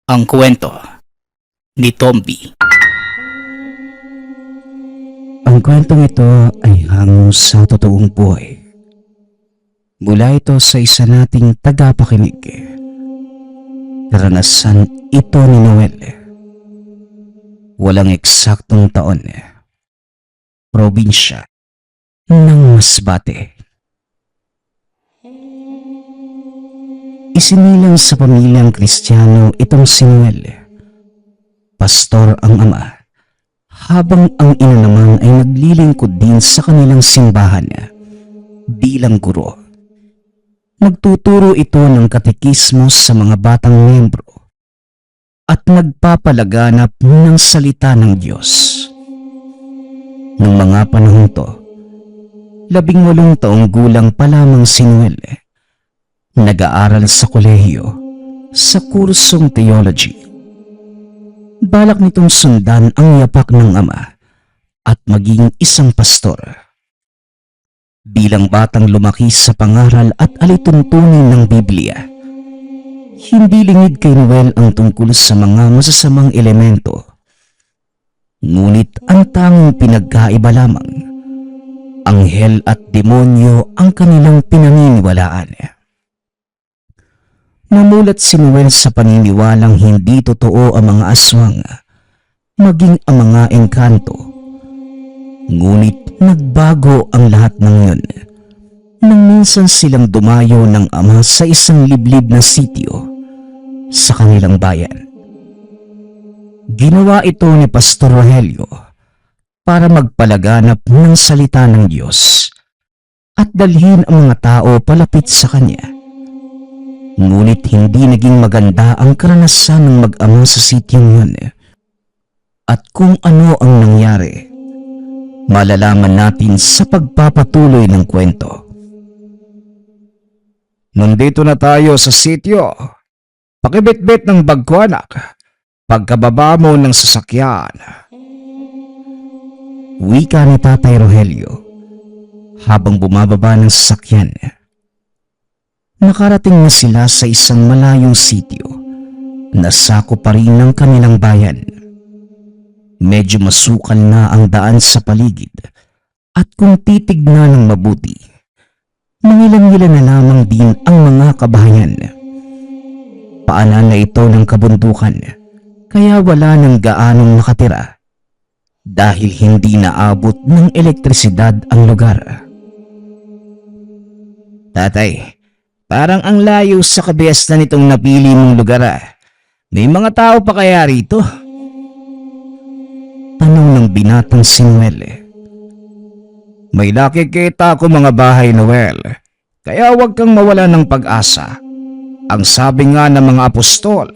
Ang kwento ni Tomby. Ang kwentong ito ay hango sa totoong buhay. Mula ito sa isa nating tagapakinig. Karanasan ito ni Noel. Walang eksaktong taon. Probinsya ng Masbate. Isinilang sa pamilyang Kristiyano itong si Noel. Pastor ang ama, habang ang ina naman ay naglilingkod din sa kanilang simbahan bilang guro. Nagtuturo ito ng katekismo sa mga batang miyembro at nagpapalaganap ng salita ng Diyos. Noong mga panahon to, 18 taong gulang pa lamang si Noel. Nag-aaral sa kolehiyo sa kursong theology. Balak nitong sundan ang yapak ng ama at maging isang pastor. Bilang batang lumaki sa pangaral at alituntunin ng Biblia, hindi lingid kay Noel ang tungkol sa mga masasamang elemento. Ngunit ang tanging pinagkaiba lamang, anghel at demonyo ang kanilang pinaniniwalaan. Namulat si Noel sa paniniwalang hindi totoo ang mga aswang, maging ang mga engkanto. Ngunit nagbago ang lahat ng yun nang minsan silang dumayo ng ama sa isang liblib na sitio sa kanilang bayan. Ginawa ito ni Pastor Rogelio para magpalaganap ng salita ng Diyos at dalhin ang mga tao palapit sa kanya. Ngunit hindi naging maganda ang karanasan ng mag-ama sa sityong yun. At kung ano ang nangyari, malalaman natin sa pagpapatuloy ng kwento. Nandito na tayo sa sityo. Pakibitbit ng bag ko, anak. Pagkababa mo ng sasakyan. Wika ni Tatay Rogelio habang bumababa ng sasakyan. Nakarating na sila sa isang malayong sitio na sakop pa rin ng kanilang bayan. Medyo masukal na ang daan sa paligid at kung titignan ng mabuti, mangilan-ngilan na lamang din ang mga kabahayan. Paanan na ito ng kabundukan kaya wala nang gaanong nakatira dahil hindi naabot ng elektrisidad ang lugar. Tatay, parang ang layo sa kabias na nitong napili mong lugar. May mga tao pa kaya rito? Tanong ng binatang si Noel. May nakikita ko mga bahay, Noel. Kaya huwag kang mawala ng pag-asa. Ang sabi nga ng mga apostol,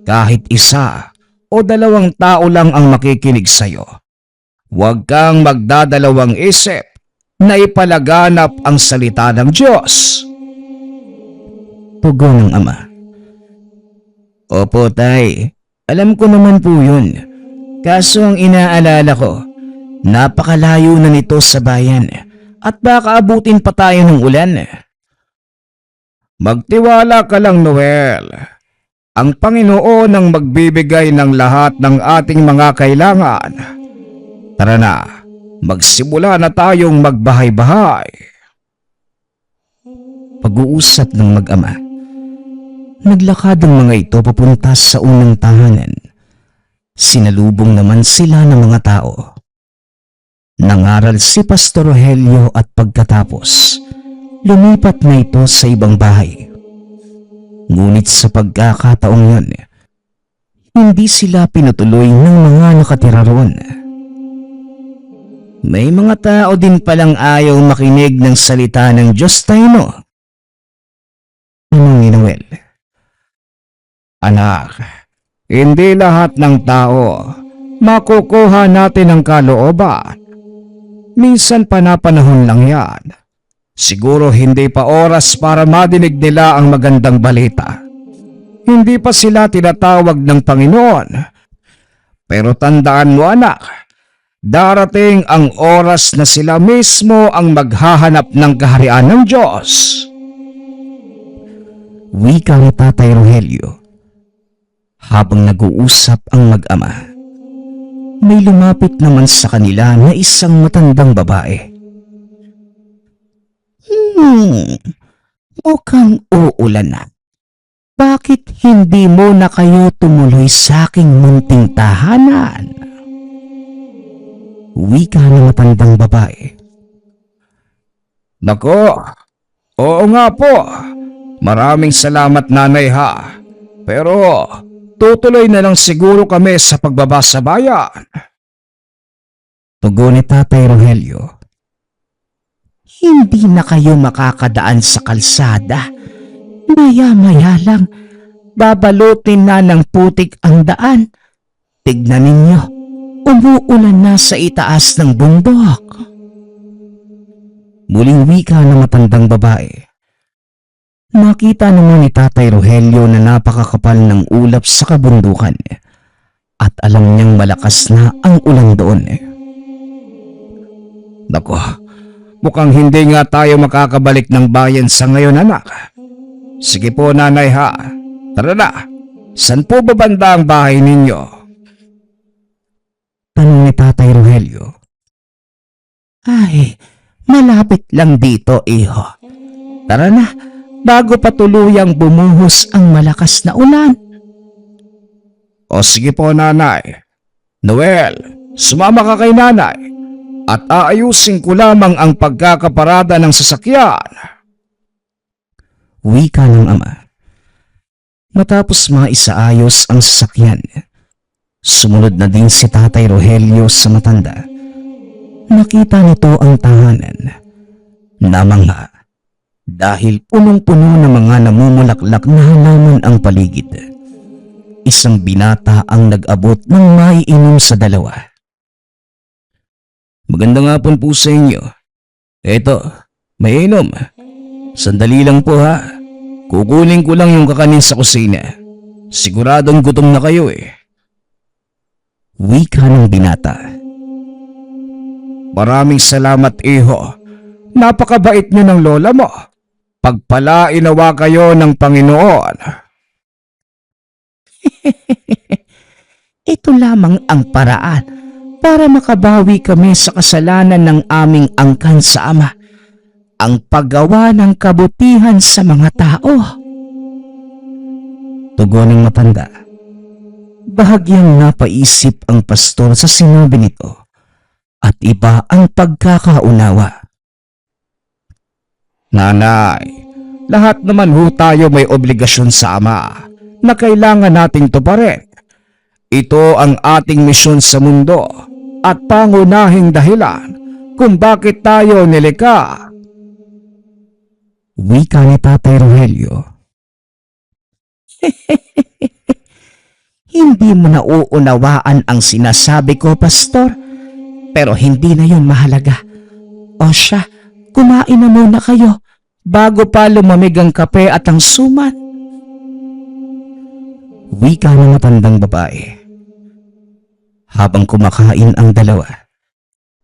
kahit isa o 2 tao lang ang makikinig sa'yo, huwag kang magdadalawang isip na ipalaganap ang salita ng Diyos. Tugon ng ama. Opo, tay. Alam ko naman po yun. Kaso ang inaalala ko, napakalayo na nito sa bayan at baka abutin pa tayo ng ulan. Magtiwala ka lang, Noel. Ang Panginoon ang magbibigay ng lahat ng ating mga kailangan. Tara na, magsimula na tayong magbahay-bahay. Pag-uusap ng mag-ama. Naglakad ang mga ito papunta sa unang tahanan. Sinalubong naman sila ng mga tao. Nangaral si Pastor Rogelio at pagkatapos, lumipat na ito sa ibang bahay. Ngunit sa pagkakataong yun, hindi sila pinutuloy ng mga nakatira roon. May mga tao din palang ayaw makinig ng salita ng Diyos, tayo, no? Tanong ni Noel. Anak, hindi lahat ng tao makukuha natin ang kalooban. Minsan panapanahon lang yan. Siguro hindi pa oras para madinig nila ang magandang balita. Hindi pa sila tinatawag ng Panginoon. Pero tandaan mo, anak, darating ang oras na sila mismo ang maghahanap ng kaharian ng Diyos. Wika ni Tatay Rogelio Habang nag-uusap ang mag-ama, may lumapit naman sa kanila na isang matandang babae. Mukhang uulan na. Bakit hindi mo na kayo tumuloy sa aking munting tahanan? Wika ng matandang babae. Nako, oo nga po. Maraming salamat nanay ha. Pero tutuloy na lang siguro kami sa pagbaba sa bayan. Tugon ni Tatay Rogelio. Hindi na kayo makakadaan sa kalsada. Maya-maya lang, babalutin na ng putik ang daan. Tignan ninyo, umuulan na sa itaas ng bundok. Muling wika ng matandang babae. Nakita naman ni Tatay Rogelio na napakakapal ng ulap sa kabundukan at alam niyang malakas na ang ulan doon. Nako, mukhang hindi nga tayo makakabalik ng bayan sa ngayon anak. Sige po nanay ha. Tara na, saan po ba banda ang bahay ninyo? Tanong ni Tatay Rogelio. Ay, malapit lang dito iho. Tara na, bago pa tuluyang bumuhos ang malakas na ulan. O sige po nanay. Noel, sumama ka kay nanay at aayusin ko lamang ang pagkakaparada ng sasakyan. Wika ng ama. Matapos maisaayos ang sasakyan, sumunod na din si Tatay Rogelio sa matanda. Nakita nito ang tahanan. Namangha dahil punong-puno ng mga namumulaklak na halaman ang paligid. Isang binata ang nag-abot ng maiinom sa dalawa. Magandang hapon po sa inyo. Eto, may inom. Sandali lang po ha. Kukunin ko lang yung kakanin sa kusina. Siguradong gutom na kayo Wika ng binata. Maraming salamat iho. Napakabait niyo ng lola mo. Pagpalain nawa kayo ng Panginoon. Ito lamang ang paraan para makabawi kami sa kasalanan ng aming angkan sa ama. Ang paggawa ng kabutihan sa mga tao. Tugon ng matanda. Bahagyang napaisip ang pastor sa sinabi nito at iba ang pagkakaunawa. Nanay, lahat naman ho tayo may obligasyon sa ama na kailangan nating tuparin. Ito ang ating misyon sa mundo at pangunahing dahilan kung bakit tayo nilikha. Wika ni Tatay Rogelio. Hindi mo nauunawaan ang sinasabi ko, pastor. Pero hindi na yun mahalaga. O siya, kumain na muna kayo bago pa lumamig ang kape at ang suman. Wika ng matandang babae. Habang kumakain ang dalawa,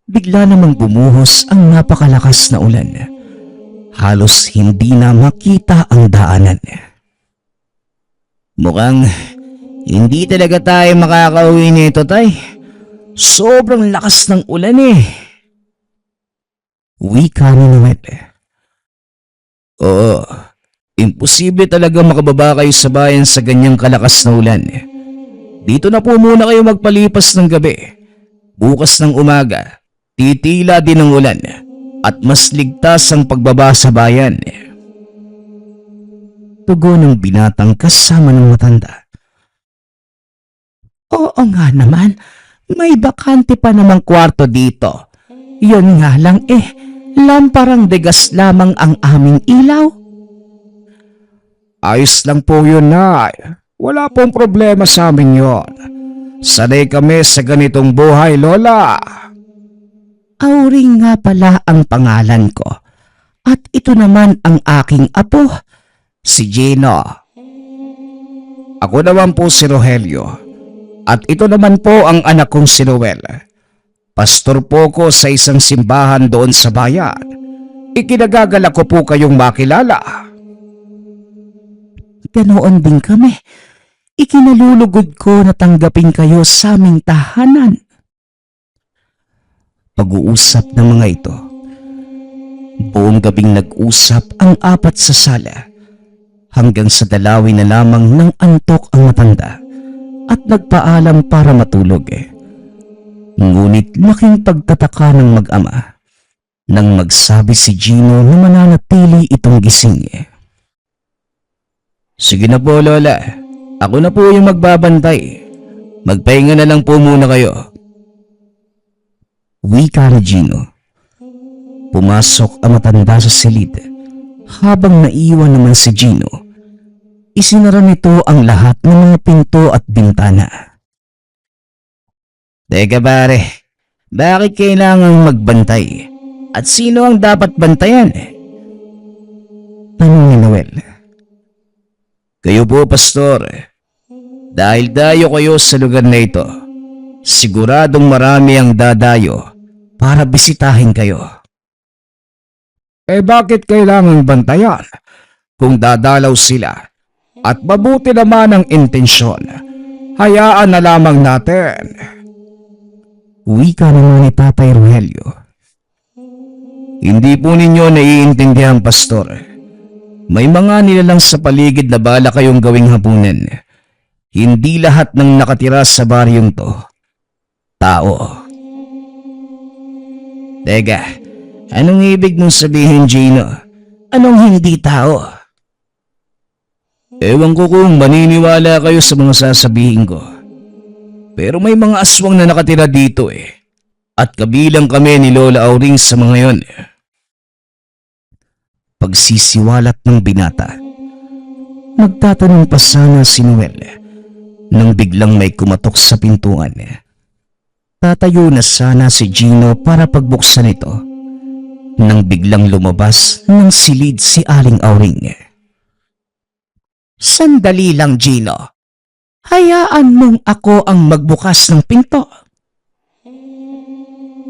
bigla namang bumuhos ang napakalakas na ulan. Halos hindi na makita ang daanan. Mukhang hindi talaga tayo makakauwi nito, tay. Sobrang lakas ng ulan Wika ni Noel. Oo, imposible talaga makababa kayo sa bayan sa ganyang kalakas na ulan. Dito na po muna kayo magpalipas ng gabi. Bukas ng umaga, titila din ang ulan at mas ligtas ang pagbaba sa bayan. Tugon ng binatang kasama ng matanda. Oo nga naman, may bakante pa namang kwarto dito. Yun nga lang lamparang degas lamang ang aming ilaw. Ayos lang po yun, nay. Wala pong problema sa amin yon. Sanay kami sa ganitong buhay, lola. Auring nga pala ang pangalan ko. At ito naman ang aking apo, si Gino. Ako naman po si Rogelio. At ito naman po ang anak kong si Noel. Pastor po ko sa isang simbahan doon sa bayan. Ikinagagalak ko po kayong makilala. Ganoon din kami. ikinalulugod ko na tanggapin kayo sa aming tahanan. Pag-uusap ng mga ito, buong gabing nag-usap ang apat sa sala hanggang sa dalawin na lamang ng antok ang matanda at nagpaalam para matulog. Ngunit laking pagtataka ng mag-ama nang magsabi si Gino na mananatili itong gising. Sige na po, Lola. Ako na po yung magbabantay. Magpahinga na lang po muna kayo. Wika ni Gino. Pumasok ang matanda sa silid. Habang naiwan naman si Gino, isinara nito ang lahat ng mga pinto at bintana. Teka pare, bakit kailangang magbantay? At sino ang dapat bantayan? Tanong ni Noel. Kayo po, Pastor. Dahil dayo kayo sa lugar na ito, siguradong marami ang dadayo para bisitahin kayo. Bakit kailangang bantayan? Kung dadalaw sila at mabuti naman ang intensyon, hayaan na lamang natin. Wika naman ni Tatay Rogelio. Hindi po ninyo naiintindihan, Pastor. May mga nilalang sa paligid na bala kayong gawing hapunan. Hindi lahat ng nakatira sa baryong to tao. Teka, anong ibig mong sabihin, Gino? Anong hindi tao? Ewan ko kung maniniwala kayo sa mga sasabihin ko. Pero may mga aswang na nakatira dito At kabilang kami ni Lola Auring sa mga yon. Pagsisiwalat ng binata. Magtatanong pa sana si Noel nang biglang may kumatok sa pintuan. Tatayo na sana si Gino para pagbuksan ito nang biglang lumabas ng silid si Aling Auring. Sandali lang, Gino. Hayaan mong ako ang magbukas ng pinto.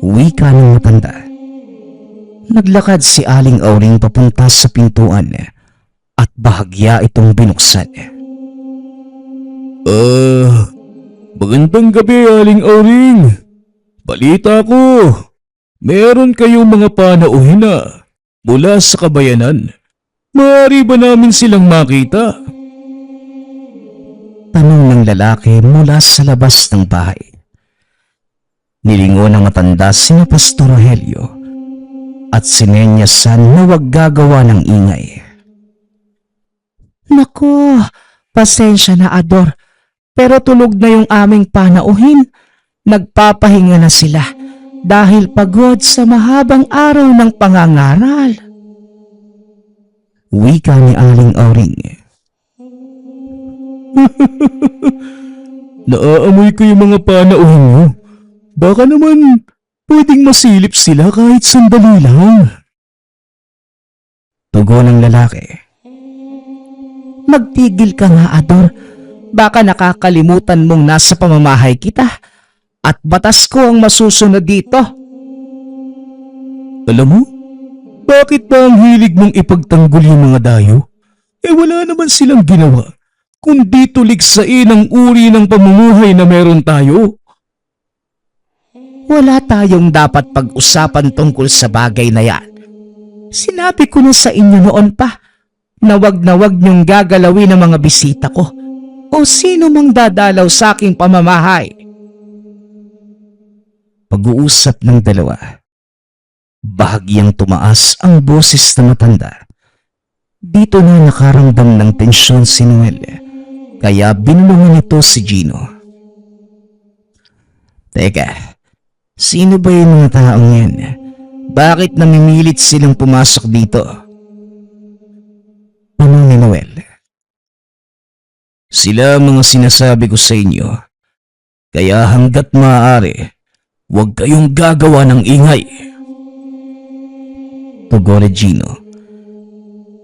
Wika ng matanda. Naglakad si Aling Auring papunta sa pintuan at bahagya itong binuksan. Magandang gabi, Aling Auring. Balita ko, meron kayong mga panauhin na mula sa kabayanan. Maaari ba namin silang makita? Tanong ng lalaki mula sa labas ng bahay. Nilingon ng matanda sina Pastor Rogelio at sinenyasan na huwag gagawa ng ingay. Naku, pasensya na, Ador. Pero tulog na yung aming panauhin. Nagpapahinga na sila dahil pagod sa mahabang araw ng pangangaral. Wika ni Aling Auring. Naaamoy ko yung mga panauhin mo. Baka naman pwedeng masilip sila kahit sandali lang. Tugon ng lalaki. Magtigil ka nga, Ador. Baka nakakalimutan mong nasa pamamahay kita at batas ko ang masusunod dito. Alam mo, bakit ba ang hilig mong ipagtanggol yung mga dayo? Wala naman silang ginawa, kundi tuligsain ang uri ng pamumuhay na meron tayo. Wala tayong dapat pag-usapan tungkol sa bagay na yan. Sinabi ko na sa inyo noon pa na wag niyong gagalawin ang mga bisita ko o sino mang dadalaw sa aking pamamahay. Pag-uusap ng dalawa. Bahagyang tumaas ang boses na matanda. Dito na nakaramdam ng tensyon si Noel, kaya binulungan nito si Gino. Teka, sino ba yung mga taong yan? Bakit namimilit silang pumasok dito? Tanong ni Noel. Sila ang mga sinasabi ko sa inyo. Kaya hanggat maaari, huwag kayong gagawa ng ingay. Tugon ni Gino.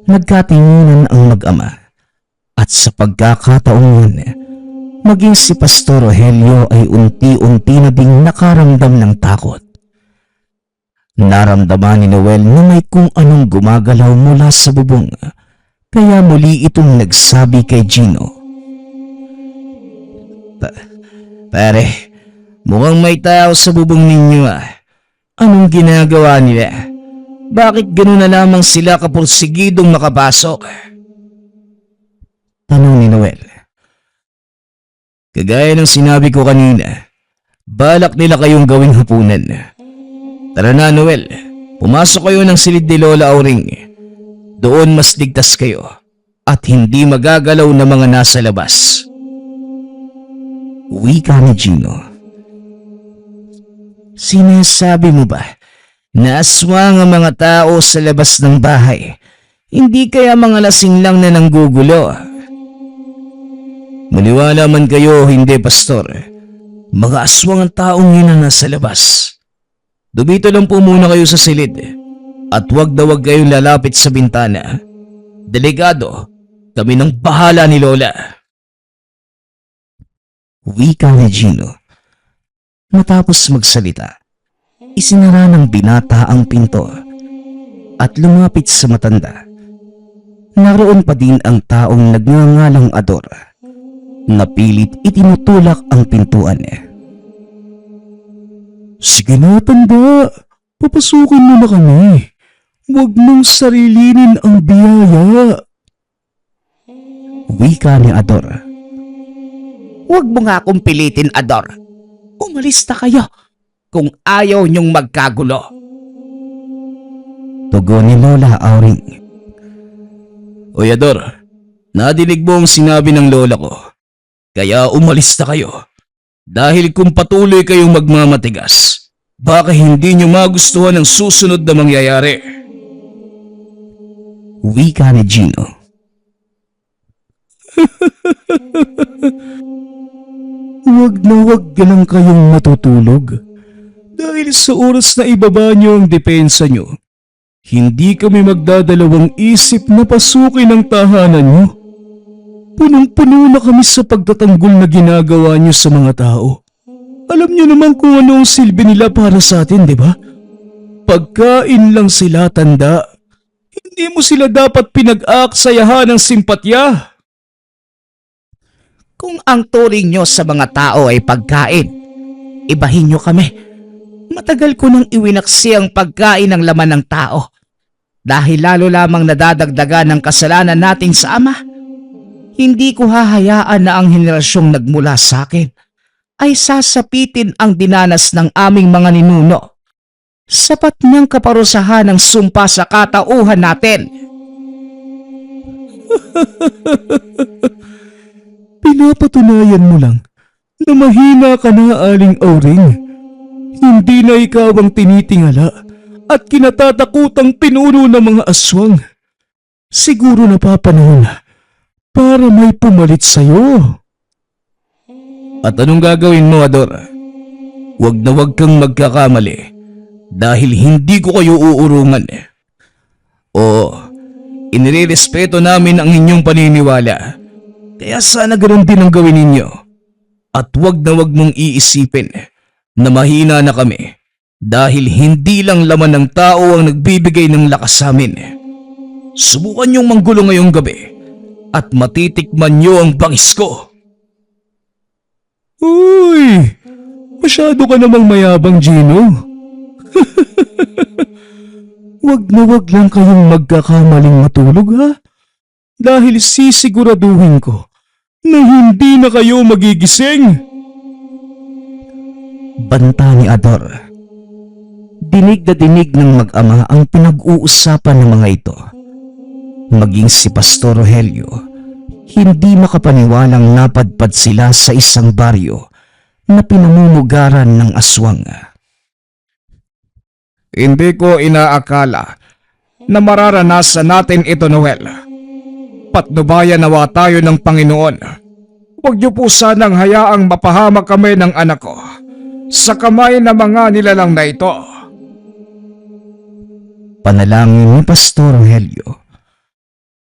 Nagkatinginan ang mag-ama at sa pagkakataong yun, maging si Pastor Rogelio ay unti-unti na ding nakaramdam ng takot. Naramdaman ni Noel na may kung anong gumagalaw mula sa bubong, kaya muli itong nagsabi kay Gino. Pare, mukhang may tao sa bubong ninyo ah. Anong ginagawa nila? Bakit gano'n na lamang sila kapursigidong makapasok? Tanong ni Noel. Kagaya ng sinabi ko kanina, balak nila kayong gawing hapunan. Tara na Noel, pumasok kayo ng silid ni Lola Auring. Doon mas ligtas kayo at hindi magagalaw na mga nasa labas. Wika ni Gino. Sinasabi mo ba na aswang ang mga tao sa labas ng bahay? Hindi kaya mga lasing lang na nanggugulo? Maniwala man kayo o hindi, Pastor, mga aswang ang taong yun na nasa labas. Dumito lang po muna kayo sa silid at wag na wag kayong lalapit sa bintana. Delikado, kami nang bahala ni Lola. Wika ni Gino. Matapos magsalita, isinara ng binata ang pinto at lumapit sa matanda. Naroon pa din ang taong nagngangalang Ador. Napilit itinutulak ang pintuan. Sige na, tanda. Papasukin mo na kami. Huwag mong sarilinin ang biyaya. Wika ni Ador. Huwag mo nga akong pilitin, Ador. Umalis na kayo kung ayaw niyong magkagulo. Tugon ni Lola Auring. Oy Ador, nadinig mo ang sinabi ng lola ko. Kaya umalis na kayo. Dahil kung patuloy kayong magmamatigas, baka hindi niyo magustuhan ang susunod na mangyayari. Wika ni Gino. Huwag na huwag lang kayong matutulog. Dahil sa oras na ibaba niyo ang depensa niyo, hindi kami magdadalawang isip na pasukin ang tahanan niyo. Punong-puno na kami sa pagtatanggol na ginagawa niyo sa mga tao. Alam niyo naman kung ano ang silbi nila para sa atin, di ba? Pagkain lang sila, tanda. Hindi mo sila dapat pinag-aaksayahan ng simpatya. Kung ang turing nyo sa mga tao ay pagkain, ibahin nyo kami. Matagal ko nang iwinaksi ang pagkain ng laman ng tao. Dahil lalo lamang nadadagdagan ng kasalanan natin sa Ama. Hindi ko hahayaan na ang henerasyong nagmula sa akin ay sasapitin ang dinanas ng aming mga ninuno. Sapat niyang kaparusahan ng sumpa sa katauhan natin. Pinapatunayan mo lang na mahina ka na, Aling Auring. Hindi na ikaw ang tinitingala at kinatatakutang pinuno ng mga aswang. Siguro napapanahon na para may pumalit sa'yo. At anong gagawin mo, Ador? Huwag na huwag kang magkakamali dahil hindi ko kayo uurungan. Oo, inirerespeto namin ang inyong paniniwala. Kaya sana ganoon din ang gawin ninyo. At huwag na huwag mong iisipin na mahina na kami dahil hindi lang laman ng tao ang nagbibigay ng lakas sa amin. Subukan niyong manggulo ngayong gabi at matitikman niyo ang bangis ko. Uy! Masyado ka namang mayabang, Gino. Wag na wag lang kayong magkakamaling matulog, ha? Dahil sisiguraduhin ko na hindi na kayo magigising. Banta ni Ador. Dinig na dinig ng mag-ama ang pinag-uusapan ng mga ito. Maging si Pastor Rogelio, hindi makapaniwalang napadpad sila sa isang baryo na pinamumugaran ng aswang. Hindi ko inaakala na mararanasan natin ito, Noel. Patnubayan nawa tayo ng Panginoon. Huwag niyo po sanang hayaang mapahamak kami ng anak ko sa kamay ng mga nilalang na ito. Panalangin ni Pastor Rogelio.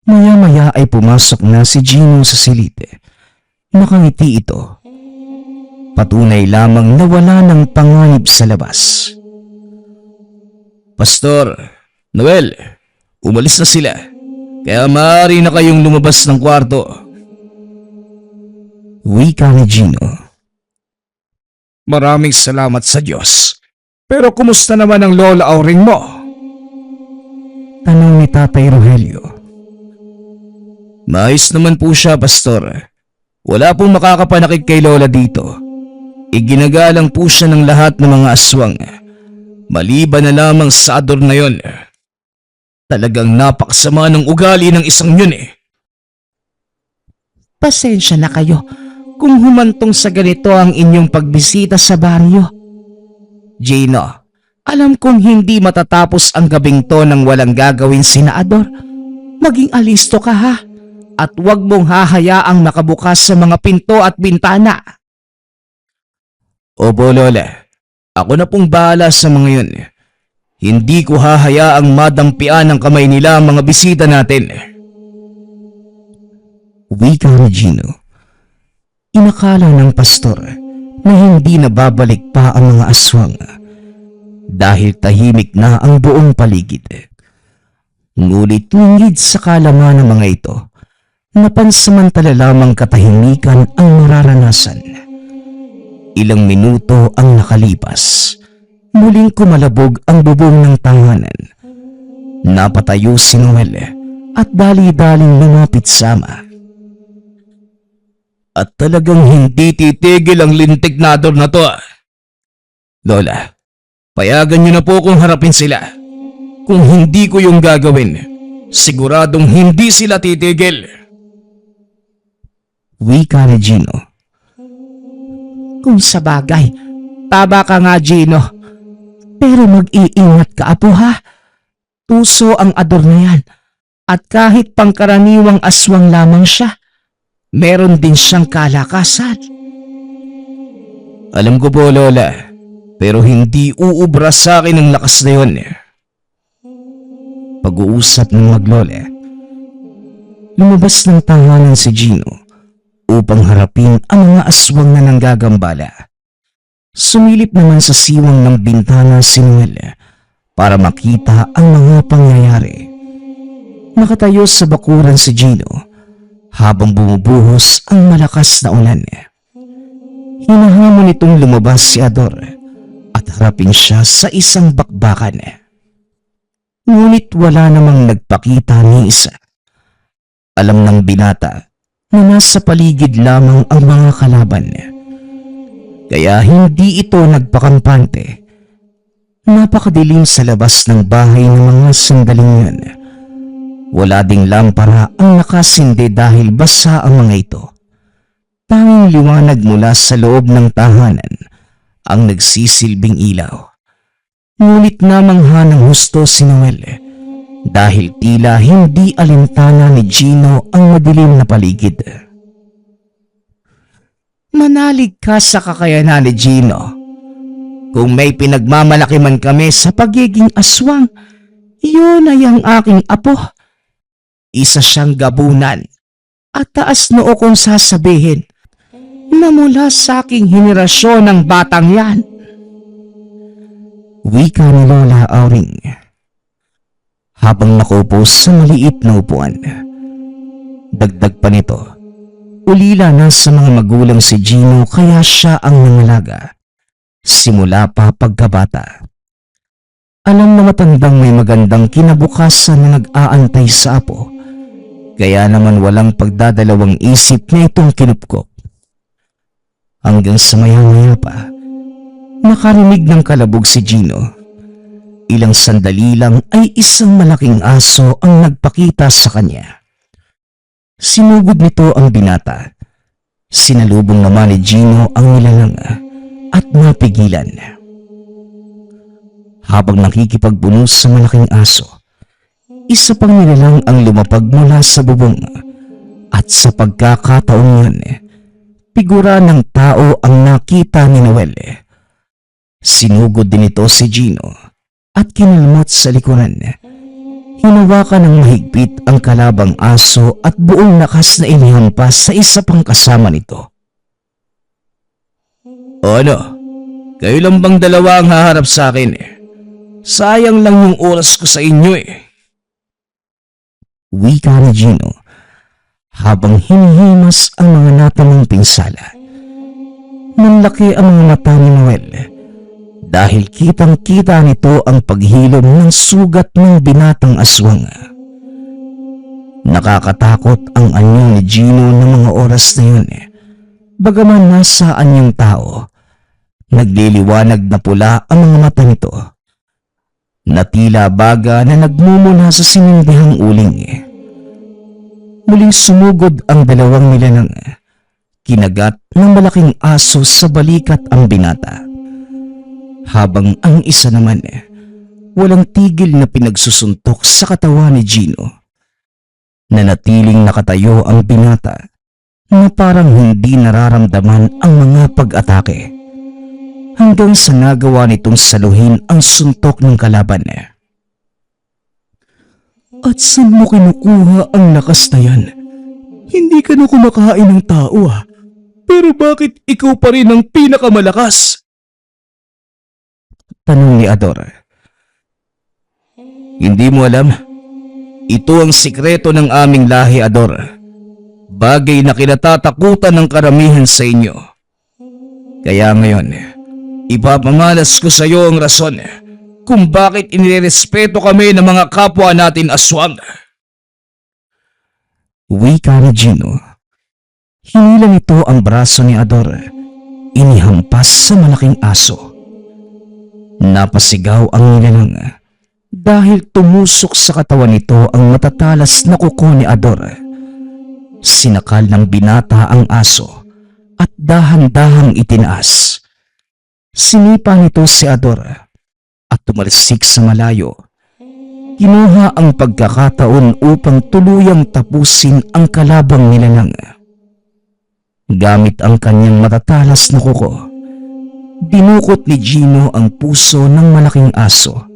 Maya-maya ay pumasok na si Gino sa silid. Nakangiti ito. Patunay lamang na wala ng panganib sa labas. Pastor, Noel, umalis na sila. Kaya maaari na kayong lumabas ng kwarto. Wika ni Gino. Maraming salamat sa Diyos. Pero kumusta naman ang Lola Auring mo? Tanong ni Tatay Rogelio. Maayos naman po siya, Pastor. Wala pong makakapanakit kay Lola dito. Iginagalang po siya ng lahat ng mga aswang. Maliban na lamang sa ador na yon. Talagang napakasama ng ugali ng isang yun eh. Pasensya na kayo kung humantong sa ganito ang inyong pagbisita sa baryo. Gino, alam kong hindi matatapos ang gabing to nang walang gagawin sina Ador. Maging alisto ka ha, at huwag mong hahayaang makabukas sa mga pinto at bintana. Opo, Lola. Ako na pong bahala sa mga yun. Hindi ko hahayaang madampian ng kamay nila ang mga bisita natin. Wika ni Gino. Inakala ng pastor na hindi na babalik pa ang mga aswang dahil tahimik na ang buong paligid. Ngunit lingid sa kalaman ng mga ito na pansamantala lamang katahimikan ang mararanasan. Ilang minuto ang nakalipas. Muling kumalabog ang bubong ng tahanan. Napatayo si Noel at dali-daling lumapit sa ama. At talagang hindi titigil ang lintik na Ador na to. Lola, payagan niyo na po kung harapin sila. Kung hindi ko yung gagawin, siguradong hindi sila titigil. Wika ni Gino. Kung sa bagay, tama ka nga Gino. Pero mag-iingat ka apo ha. Tuso ang Ador na yan. At kahit pangkaraniwang aswang lamang siya, meron din siyang kalakasan. Alam ko po, Lola, pero hindi uubra sa akin ang lakas na yun. Pag-uusap ng maglola, lumabas ng tahanan si Gino upang harapin ang mga aswang na nanggagambala. Sumilip naman sa siwang ng bintana si Noel para makita ang mga pangyayari. Nakatayo sa bakuran si Gino habang bumubuhos ang malakas na ulan. Hinahamon itong lumabas si Ador at harapin siya sa isang bakbakan. Ngunit wala namang nagpakita ni isa. Alam ng binata na nasa paligid lamang ang mga kalaban. Kaya hindi ito nagpakampante. Napakadilim sa labas ng bahay ng mga sandaling yun. Wala ding lampara ang nakasindi dahil basa ang mga ito. Tanging liwanag mula sa loob ng tahanan ang nagsisilbing ilaw. Ngunit namangha ng husto si Noel dahil tila hindi alintana ni Gino ang madilim na paligid. Manalig ka sa kakayanan ni Gino. Kung may pinagmamalaki man kami sa pagiging aswang, iyon ay ang aking apo. Isa siyang gabunan at taas noo kong sasabihin na mula sa aking henerasyon ng batang yan. Wika ni Lola Auring habang nakaupo sa maliit na upuan. Dagdag pa nito, ulila na sa mga magulang si Gino kaya siya ang nangalaga simula pa pagkabata. Alam na matandang may magandang kinabukasan na nag-aantay sa apo, kaya naman walang pagdadalawang isip na itong kinupkop. Hanggang sa maya-maya pa, nakarinig ng kalabog si Gino. Ilang sandali lang ay isang malaking aso ang nagpakita sa kanya. Sinugod nito ang binata. Sinalubong naman ni Gino ang nilalang at napigilan. Habang nakikipagbunos sa malaking aso, isa pang nilalang ang lumapag mula sa bubong at sa pagkakataon yun, figura ng tao ang nakita ni Noel. Sinugod din ito si Gino at kinalmot sa likuran. Hinawakan ng mahigpit ang kalabang aso at buong lakas na inihampas sa isa pang kasama nito. O ano? Kayo lang bang dalawa ang haharap sa akin? Sayang lang yung oras ko sa inyo eh. Wika ni Gino habang hinihimas ang mga natamang pinsala. Nanlaki ang mga mata ni Noel dahil kitang-kita nito ang paghilom ng sugat ng binatang aswang. Nakakatakot ang anyo ni Gino ng mga oras na yun. Bagaman nasa anyong tao, nagliliwanag na pula ang mga mata nito na tila baga na nagmumula sa sinindihang uling. Muling sumugod ang dalawang nilalang. Kinagat ng malaking aso sa balikat ang binata. Habang ang isa naman walang tigil na pinagsusuntok sa katawan ni Gino. Nanatiling nakatayo ang binata na parang hindi nararamdaman ang mga pag-atake. Hanggang sa nagawa nitong saluhin ang suntok ng kalaban. At saan mo kinukuha ang lakas na yan? Hindi ka na kumakain ng tao Pero bakit ikaw pa rin ang pinakamalakas? Tanong ni Ador. Hindi mo alam? Ito ang sikreto ng aming lahi, Ador. Bagay na kinatatakutan ng karamihan sa inyo. Kaya ngayon, ipapamalas ko sa iyo ang rason kung bakit inirespeto kami ng mga kapwa natin aswang. Wika ni Gino. Hinila nito ang braso ni Ador. Inihampas sa malaking aso. Napasigaw ang nilalang dahil tumusok sa katawan nito ang matatalas na kuko ni Ador. Sinakal ng binata ang aso at dahan-dahang itinaas. Sinipa nito si Ador at tumalsik sa malayo. Kinuha ang pagkakataon upang tuluyang tapusin ang kalabang nilalang. Gamit ang kanyang matatalas na kuko, dinukot ni Gino ang puso ng malaking aso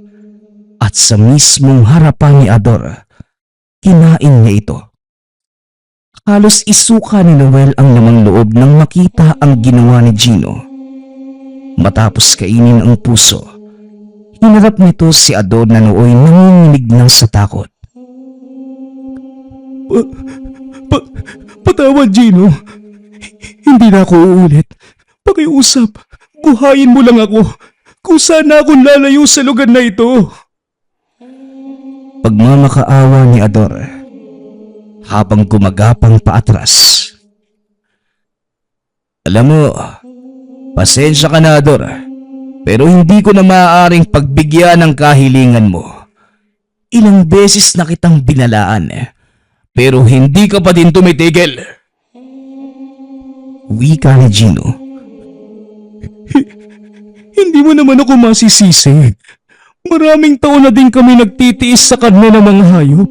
at sa mismong harapan ni Ador, kinain niya ito. Halos isuka ni Noel ang lamang loob nang makita ang ginawa ni Gino. Matapos kainin ang puso, hinarap nito si Ador na nooy nanginginig ng sa takot. Patawad, Gino. Hindi na ako uulit. Pakiusap, buhayin mo lang ako kung saan akong lalayo sa lugar na ito. Pagmamakaawa ni Ador habang gumagapang paatras. Alam mo, pasensya ka na, Ador, pero hindi ko na maaaring pagbigyan ng kahilingan mo. Ilang beses na kitang binalaan, pero hindi ka pa din tumitigil. Wika ni Gino. Hindi mo naman ako masisisi. Maraming taon na din kami nagtitiis sa karne ng mga hayop.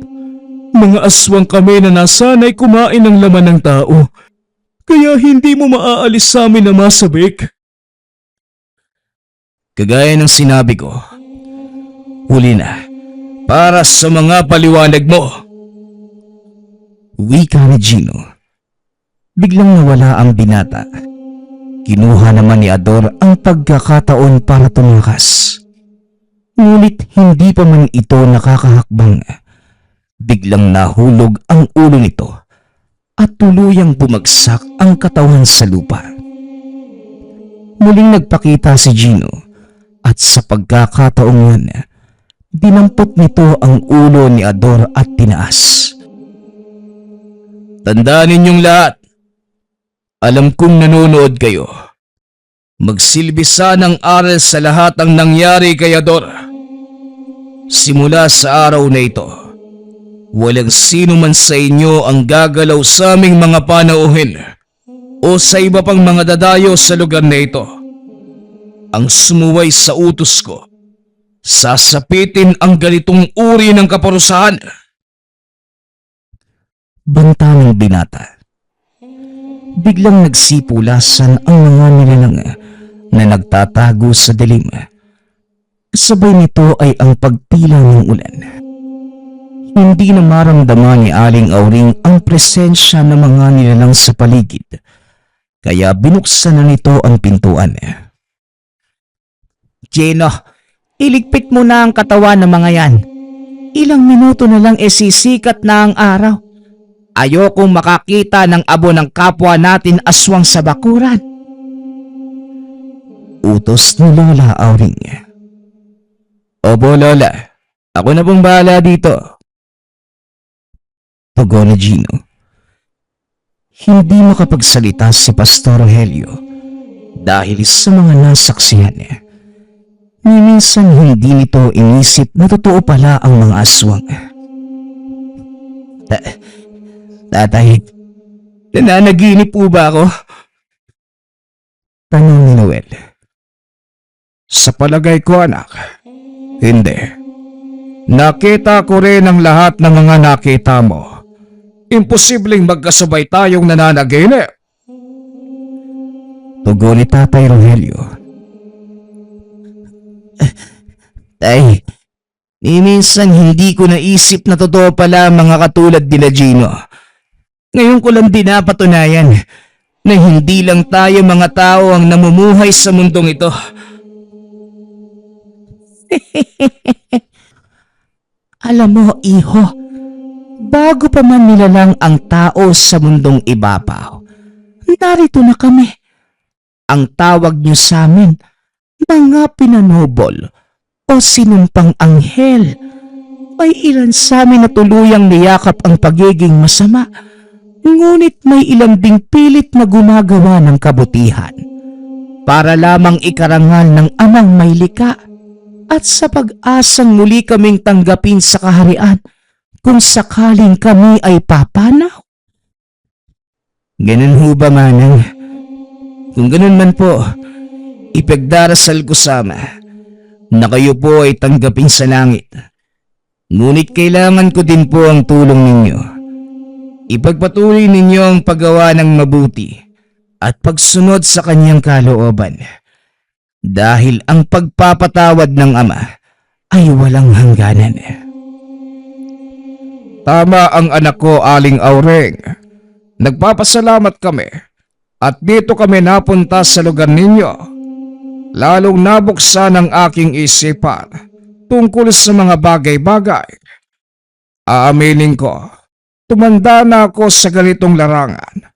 Mga aswang kami na nasanay kumain ng laman ng tao. Kaya hindi mo maaalis sa amin na masabik. Kagaya ng sinabi ko, huli na para sa mga paliwanag mo. Wika ni Gino. Biglang nawala ang binata. Kinuha naman ni Ador ang pagkakataon para tumakas. Ngunit hindi pa man ito nakakahakbang. Biglang nahulog ang ulo nito at tuluyang bumagsak ang katawan sa lupa. Muling nagpakita si Gino at sa pagkakataong yun, dinampot nito ang ulo ni Ador at tinaas. Tandaan ninyong lahat, alam kong nanonood kayo. Magsilbi sanang aral sa lahat ang nangyari kay Ador. Simula sa araw na ito, walang sino man sa inyo ang gagalaw sa aming mga panauhin o sa iba pang mga dadayo sa lugar na ito. Ang sumuway sa utos ko, sasapitin ang ganitong uri ng kaparusahan. Banta ng binata. Biglang nagsipulasan ang mga nilalang na nagtatago sa dilim. Sabay nito ay ang pagtila ng ulan. Hindi na maramdaman ni Aling Auring ang presensya ng mga nilalang sa paligid, kaya binuksan na nito ang pintuan. Gino, iligpit mo na ang katawan ng mga yan. Ilang minuto na lang sisikat na ang araw. Ayokong makakita ng abo ng kapwa natin aswang sa bakuran. utos ni Lola Auring. Opo, Lola. Ako na pong bahala dito. Tugon ni Gino. Hindi makapagsalita si Pastor Rogelio dahil sa mga nasaksihan niya. Minsan hindi nito inisip na totoo pala ang mga aswang. Tatay, nananaginip po ba ako? Tanong ni Noel. Sa palagay ko, anak, hindi. Nakita ko rin ang lahat ng mga nakita mo. Imposibleng magkasabay tayong nananaginip. Tugon ni Tatay Rogelio. Tay, minsan hindi ko naisip na totoo pala ang mga katulad nila Gino. Ngayon ko lang din napatunayan na hindi lang tayo mga tao ang namumuhay sa mundong ito. Alam mo, iho, bago pa man nilalang ang tao sa mundong ibabaw, narito na kami. Ang tawag niyo sa amin, mga pinanobol o sinumpang anghel. May ilan sa amin na tuluyang niyakap ang pagiging masama, ngunit may ilan ding pilit na gumagawa ng kabutihan para lamang ikarangal ng amang may likha at sa pag-asang muli kaming tanggapin sa kaharian kung sakaling kami ay papanaw. Ganun ho ba, Manang? Kung ganun man po, ipagdarasal ko sama na kayo po ay tanggapin sa langit. Ngunit kailangan ko din po ang tulong ninyo. Ipagpatuloy ninyo ang paggawa ng mabuti at pagsunod sa kanyang kalooban. Dahil ang pagpapatawad ng Ama ay walang hangganan. Tama ang anak ko, Aling Auring. Nagpapasalamat kami at dito kami napunta sa lugar ninyo. Lalong nabuksan ang aking isipan tungkol sa mga bagay-bagay. Aaminin ko, tumanda na ako sa ganitong larangan,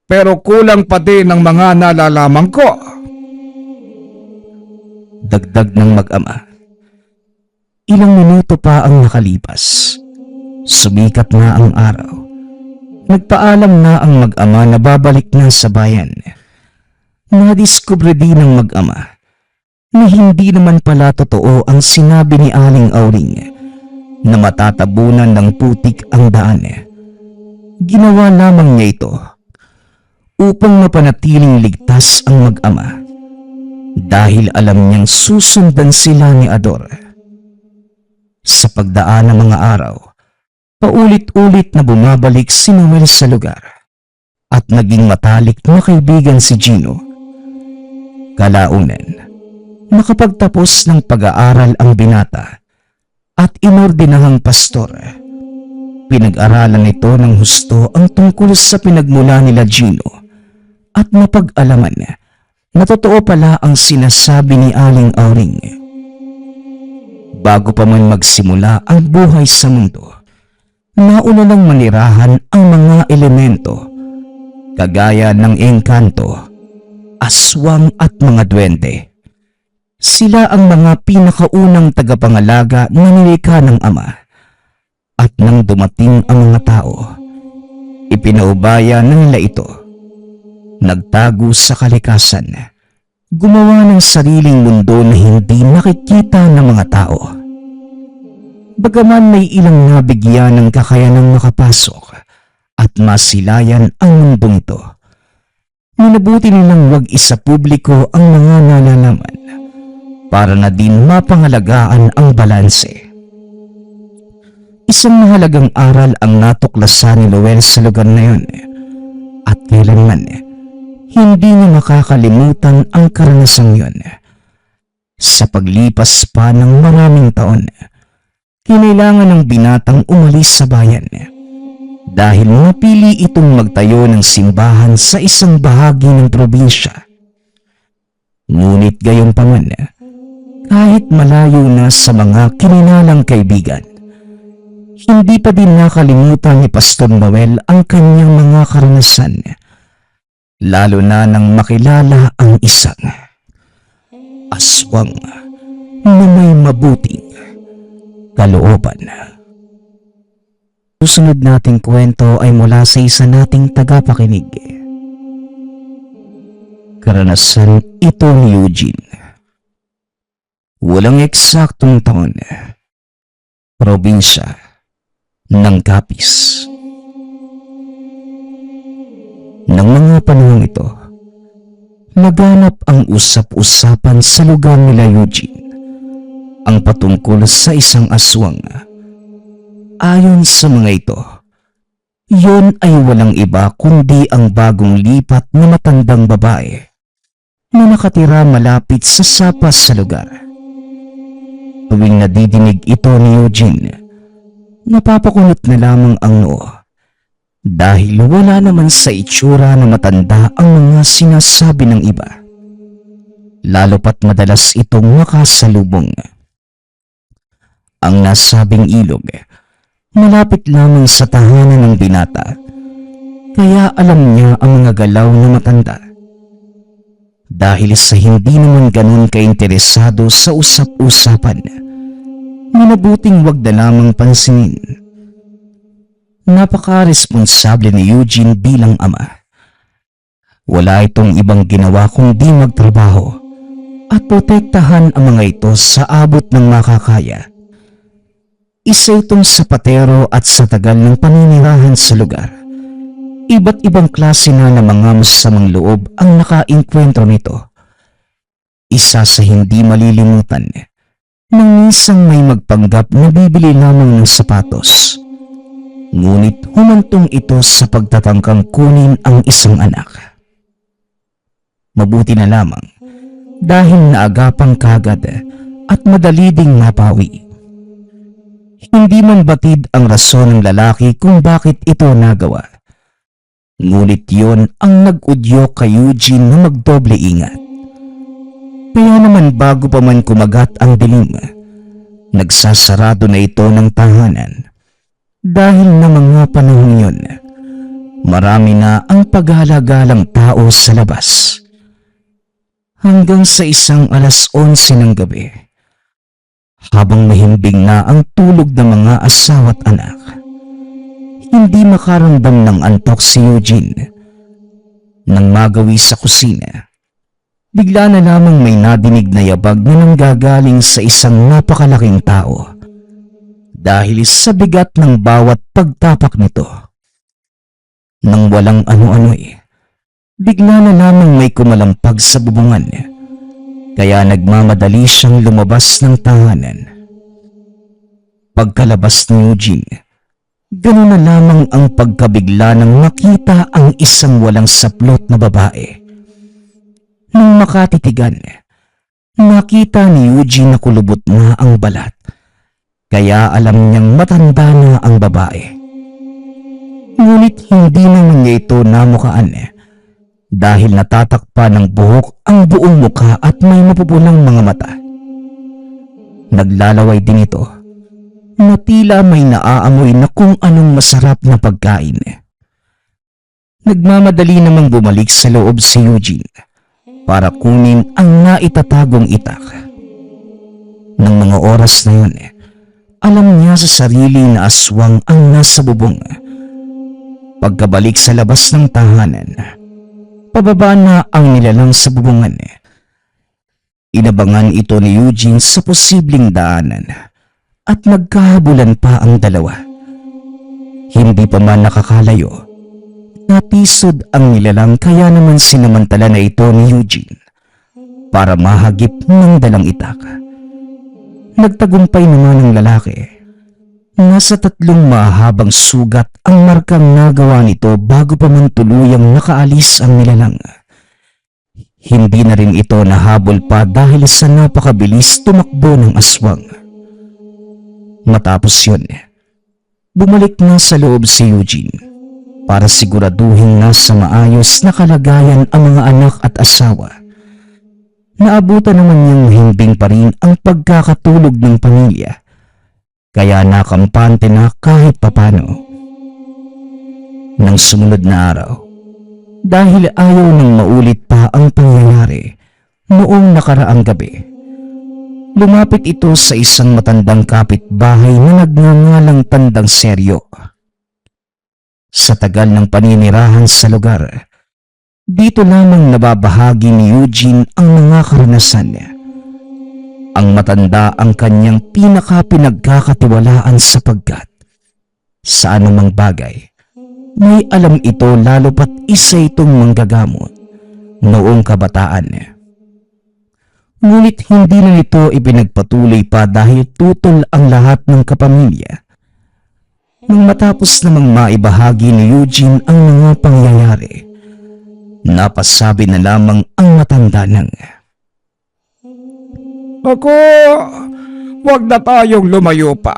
pero kulang pa din ang mga nalalaman ko. Dagdag ng mag-ama. Ilang minuto pa ang nakalipas. Sumikat na ang araw. Nagpaalam na ang mag-ama na babalik na sa bayan. Nadiskubre din ng mag-ama na hindi naman pala totoo ang sinabi ni Aling Auring na matatabunan ng putik ang daan. Ginawa lamang niya ito upang mapanatiling ligtas ang mag-ama dahil alam niyang susundan sila ni Ador. Sa pagdaan ng mga araw, paulit-ulit na bumabalik si Noel sa lugar at naging matalik na kaibigan si Gino. Kalaunan, nakapagtapos ng pag-aaral ang binata at inordinahang pastor. Pinag-aralan nito ng husto ang tungkol sa pinagmula nila Gino at mapag-alaman na totoo pala ang sinasabi ni Aling Auring. Bago pa man magsimula ang buhay sa mundo, nauna nang manirahan ang mga elemento kagaya ng engkanto, aswang at mga duwende. Sila ang mga pinakaunang tagapangalaga na nilikha ng Ama. At nang dumating ang mga tao, ipinaubaya na nila ito. Nagtago sa kalikasan, gumawa ng sariling mundo na hindi nakikita ng mga tao. Bagaman may ilang nabigyan ng kakayanang makapasok at masilayan ang mundong ito, minabuti nilang wag isa publiko ang mga nalalaman para na din mapangalagaan ang balanse. Isang mahalagang aral ang natuklasan ni Noel sa lugar na yun at kailanman hindi niya makakalimutan ang karanasang yun. Sa paglipas pa ng maraming taon, kinailangan ng binatang umalis sa bayan dahil napili itong magtayo ng simbahan sa isang bahagi ng probinsya. Ngunit gayunpaman, kahit malayo na sa mga kininalang kaibigan, hindi pa din nakalimutan ni Pastor Noel ang kanyang mga karanasan, lalo na nang makilala ang isang aswang na may mabuting kalooban. Susunod nating kwento ay mula sa isa nating tagapakinig. Karanasan ito ni Eugene. Walang eksaktong taon. Probinsya ng Capiz. Nang mga panahon ito, naganap ang usap-usapan sa lugar nila Eugene, ang patungkol sa isang aswang. Ayon sa mga ito, yun ay walang iba kundi ang bagong lipat na matandang babae na nakatira malapit sa sapa sa lugar. Tuwing nadidinig ito ni Eugene, napapakunot na lamang ang noo dahil wala naman sa itsura na matanda ang mga sinasabi ng iba. Lalo pat madalas itong makasalubong. Ang nasabing ilog malapit lamang sa tahanan ng binata, kaya alam niya ang mga galaw na matanda. Dahil sa hindi naman ganun kainteresado sa usap-usapan, minabuting wag na lamang pansinin. Napaka-responsable ni Eugene bilang ama. Wala itong ibang ginawa kundi magtrabaho at protektahan ang mga ito sa abot ng makakaya. Isa itong sapatero at sa tagal ng paninirahan sa lugar, iba't ibang klase na ng mga masamang loob ang nakainkwentro nito. Isa sa hindi malilimutan, nang minsan may magpanggap na bibili lamang ng sapatos. Ngunit humantong ito sa pagtatangkang kunin ang isang anak. Mabuti na lamang dahil naagapang kagad at madali ding napawi. Hindi man batid ang rason ng lalaki kung bakit ito nagawa. Ngunit yon ang nag-udyo kay Eugene na magdoble ingat. Kaya naman bago pa man kumagat ang dilim, nagsasarado na ito ng tahanan. Dahil na mga panahon yun, marami na ang paghalagalang tao sa labas. Hanggang sa isang 11:11 ng gabi, habang mahimbing na ang tulog ng mga asawa at anak, hindi makaramdam ng antok si Eugene. Nang magawi sa kusina, bigla na lamang may nadinig na yabag na nanggagaling sa isang napakalaking tao. Dahil sa bigat ng bawat pagtapak nito. Nang walang ano-ano'y, bigla na lamang may kumalampag sa bubungan. Kaya nagmamadali siyang lumabas ng tahanan. Pagkalabas ni Eugene, ganoon na lamang ang pagkabigla nang makita ang isang walang saplot na babae. Nang makatitigan, nakita ni Eugene na kulubot na ang balat. Kaya alam niyang matanda na ang babae. Ngunit hindi naman niya ito namukaan dahil natatakpan ng buhok ang buong mukha at may mapupulang mga mata. Naglalaway din ito na tila may naaamoy na kung anong masarap na pagkain. Nagmamadali namang bumalik sa loob si Eugene para kunin ang naitatagong itak. Nang mga oras na yun, alam niya sa sarili na aswang ang nasa bubong. Pagkabalik sa labas ng tahanan, pababa na ang nilalang sa bubungan. Inabangan ito ni Eugene sa posibleng daanan at nagkahabulan pa ang dalawa. Hindi pa man nakakalayo, napisod ang nilalang kaya naman sinamantala na ito ni Eugene para mahagip ng dalang itak. Nagtagumpay naman ang lalaki. Nasa 3 mahabang sugat ang markang nagawa nito bago pa man tuluyang nakaalis ang nilalang. Hindi na rin ito nahabol pa dahil sa napakabilis tumakbo ng aswang. Matapos yun, bumalik na sa loob si Eugene para siguraduhin nasa maayos na kalagayan ang mga anak at asawa. Naabutan naman niyang himbing pa rin ang pagkakatulog ng pamilya, kaya nakampante na kahit papano. Nang sumunod na araw, dahil ayaw nang maulit pa ang pangyayari noong nakaraang gabi, Lumapit ito sa isang matandang kapitbahay na nagngangalang Tandang Seryo. Sa tagal ng paninirahan sa lugar, dito lamang nababahagi ni Eugene ang mga karanasan niya. Ang matanda ang kanyang pinaka-pinagkakatiwalaan sapagkat sa anumang bagay, may alam ito lalo pat isa itong manggagamot noong kabataan niya. Ngunit hindi na ito ipinagpatuloy pa dahil tutol ang lahat ng kapamilya. Nang matapos namang maibahagi ni Eugene ang mga pangyayari, napasabi na lamang ang matanda ng, Ako, wag na tayong lumayo pa.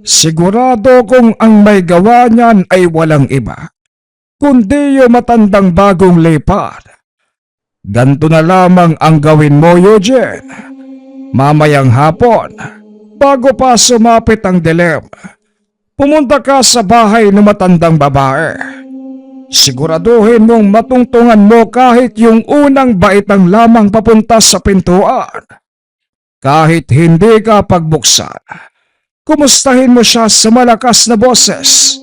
Sigurado kung ang may gawa niyan ay walang iba, kundi yung matandang bagong lipad. Ganto na lamang ang gawin mo, Eugene. Mamayang hapon, bago pa sumapit ang dilim, pumunta ka sa bahay ng matandang babae. Siguraduhin mong matungtungan mo kahit yung unang baitang lamang papunta sa pintuan. Kahit hindi ka pagbuksan, kumustahin mo siya sa malakas na boses.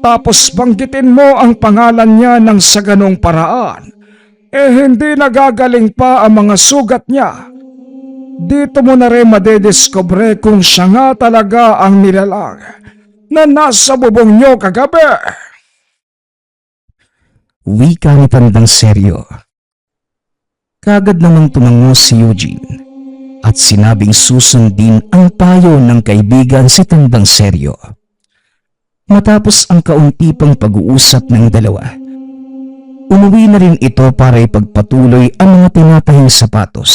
Tapos banggitin mo ang pangalan niya ng sa ganong paraan. Hindi nagagaling pa ang mga sugat niya. Dito mo na rin madediscover kung siya nga talaga ang nilalang na nasa bubong niyo kagabi. wika ni Tandang Seryo. Kagad namang tumango si Eugene at sinabing susundin ang payo ng kaibigan si Tandang Seryo. Matapos ang kaunti pang pag-uusap ng dalawa, umuwi na rin ito para ipagpatuloy ang mga tinatahing sapatos.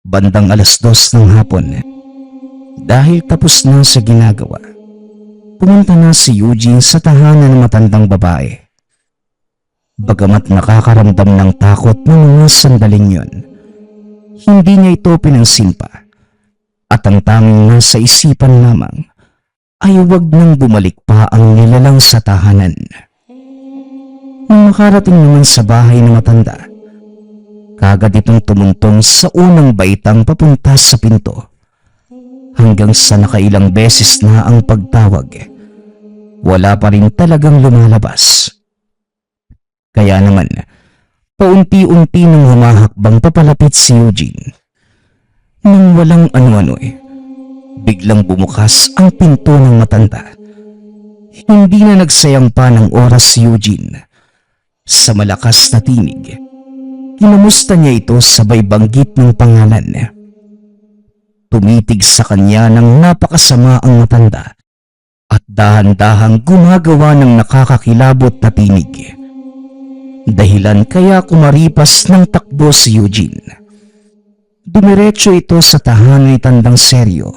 Bandang 2:00 ng hapon, dahil tapos na sa ginagawa, pumunta na si Eugene sa tahanan ng matandang babae. Bagamat nakakaramdam ng takot ng mga sandaling yun, hindi niya ito pinansin pa, at ang tanging nasa isipan lamang ay huwag nang bumalik pa ang nilalang sa tahanan. Nang makarating naman sa bahay ng matanda, kagad itong tumuntong sa unang baitang papunta sa pinto. Hanggang sa nakailang beses na ang pagtawag, wala pa rin talagang lumalabas. Kaya naman, paunti-unti nang humahakbang papalapit si Eugene. Nang walang ano-ano biglang bumukas ang pinto ng matanda. Hindi na nagsayang pa ng oras si Eugene. Sa malakas na tinig, kinamusta niya ito sabay banggit ng pangalan. Tumitig sa kanya ng napakasama ang matanda at dahan-dahang gumagawa ng nakakakilabot na tinig. Dahilan kaya kumaripas ng takbo si Eugene. Dumiretso ito sa tahanan ni Tandang Seryo.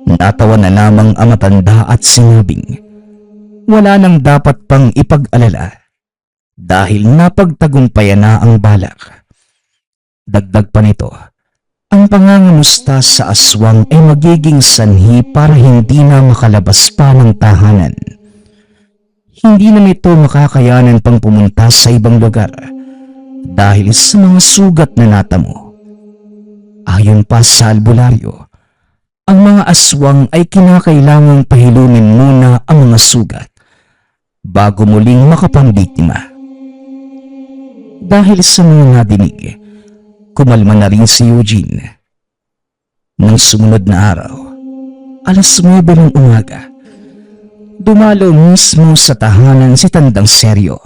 Natawa na lamang ang matanda at sinabing, wala nang dapat pang ipag-alala dahil napagtagumpayan na ang balak. Dagdag pa nito, ang pangangamusta sa aswang ay magiging sanhi para hindi na makalabas pa ng tahanan. Hindi na nito makakayanan pang pumunta sa ibang lugar dahil sa mga sugat na natamo. Ayon pa sa albularyo, ang mga aswang ay kinakailangang pahilumin muna ang mga sugat bago muling makapambiktima. Dahil sa mga nadinig, kumalma na rin si Eugene. Nang sumunod na araw, 9:00 ng umaga, dumalo mismo sa tahanan si Tandang Seryo.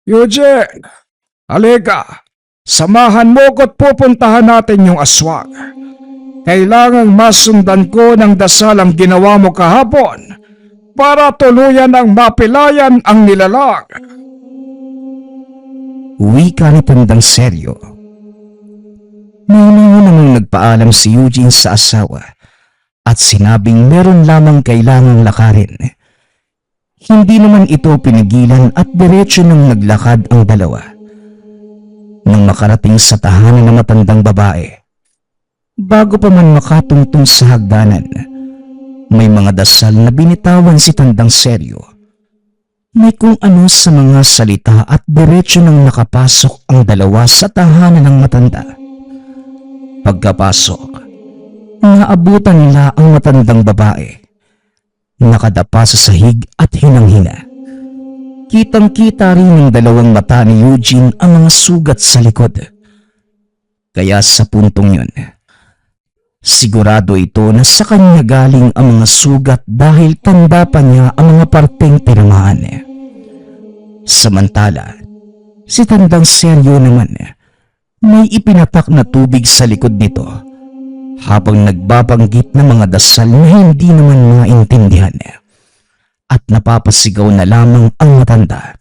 Eugene, halika, samahan mo ko't pupuntahan natin yung aswang. Kailangang masundan ko ng dasal ang ginawa mo kahapon para tuluyan ang mapilayan ang nilalang. Wika ni Tandang Seryo. Nauna namang nagpaalam si Eugene sa asawa at sinabing meron lamang kailangang lakarin. Hindi naman ito pinigilan at diretso nang naglakad ang dalawa. Nang makarating sa tahanan ng matandang babae, bago pa man makatungtong sa hagdanan, may mga dasal na binitawan si Tandang Seryo. May kung ano sa mga salita at diretso nang nakapasok ang dalawa sa tahanan ng matanda. Pagkapasok, naabutan nila ang matandang babae. Nakadapa sa sahig at hinang-hina. Kitang-kita rin ng dalawang mata ni Eugene ang mga sugat sa likod. Kaya sa puntong yun, sigurado ito na sa kanya galing ang mga sugat dahil tanda pa niya ang mga parteng tinamaan. Samantala, si Tandang Seryo naman, may ipinatak na tubig sa likod nito habang nagbabanggit ng mga dasal na hindi naman maintindihan at napapasigaw na lamang ang matanda.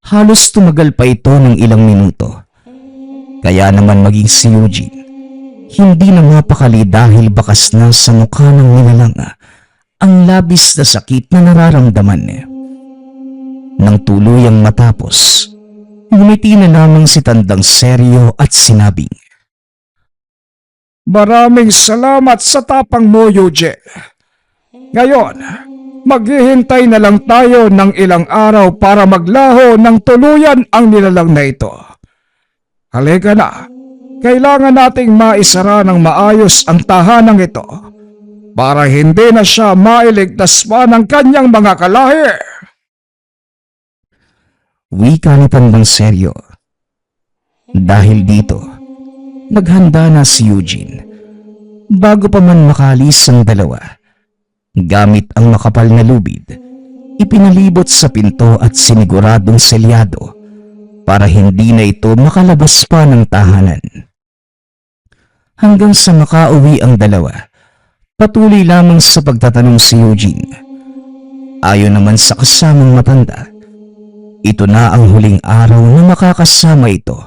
Halos tumagal pa ito ng ilang minuto. Kaya naman maging si Eugene, hindi na mapakali dahil bakas na sa mukha ng nilalang ang labis na sakit na nararamdaman. Nang tuluyang matapos, ngumiti na lamang si Tandang Seryo at sinabing, Maraming salamat sa tapang mo, Eugene. Ngayon, maghihintay na lang tayo ng ilang araw para maglaho ng tuluyan ang nilalang na ito. Halika na, kailangan nating maisara ng maayos ang tahanang ito para hindi na siya mailigtas pa ng kanyang mga kalahi. wika ni Tandang Seryo. Dahil dito, naghanda na si Eugene. Bago pa man makalis ang dalawa, gamit ang makapal na lubid, ipinalibot sa pinto at siniguradong selyado para hindi na ito makalabas pa ng tahanan. Hanggang sa makauwi ang dalawa, patuloy lamang sa pagtatanong si Eugene. Ayon naman sa kasamang matanda, ito na ang huling araw na makakasama ito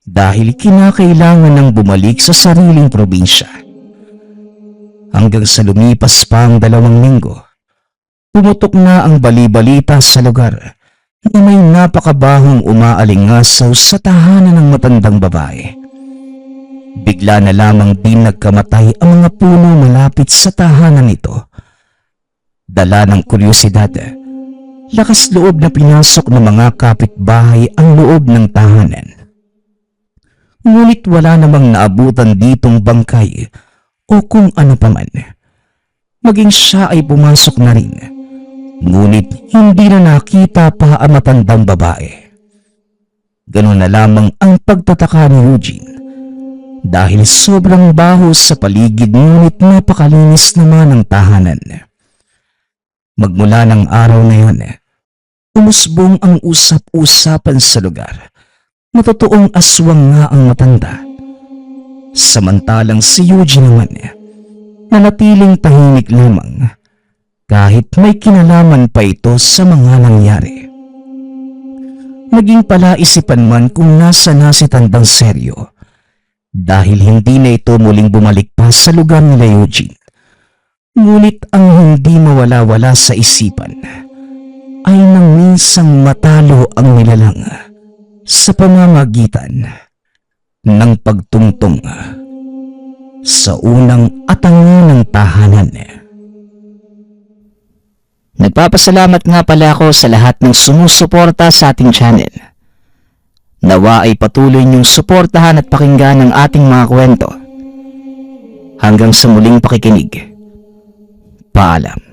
dahil kinakailangan ng bumalik sa sariling probinsya. Hanggang sa lumipas pa ang 2 linggo, pumutok na ang bali-balita sa lugar na may napakabahong umaalingasaw sa tahanan ng matandang babae. Bigla na lamang din nagkamatay ang mga puno malapit sa tahanan nito. Dala ng kuryosidad, lakas loob na pinasok ng mga kapitbahay ang loob ng tahanan. Ngunit wala namang naabutan ditong bangkay o kung ano paman. Maging siya ay pumasok na rin, ngunit hindi na nakita pa ang matandang babae. Ganun na lamang ang pagtataka ni Eugene dahil sobrang baho sa paligid ngunit napakalinis naman ang tahanan. Magmula ng araw na yun, umusbong ang usap-usapan sa lugar na totoong aswang nga ang matanda. Samantalang si Eugene naman, nanatiling tahimik lamang kahit may kinalaman pa ito sa mga nangyari. Naging palaisipan man kung nasa na si Tandang Seryo dahil hindi na ito muling bumalik pa sa lugar nila Eugene. Ngunit ang hindi mawala-wala sa isipan ay nang minsang matalo ang nilalang sa pamamagitan ng pagtungtong sa unang atangan ng tahanan. Nagpapasalamat nga pala ako sa lahat ng sumusuporta sa ating channel. Nawa ay patuloy niyong suportahan at pakinggan ang ating mga kwento. Hanggang sa muling pakikinig. Paalam.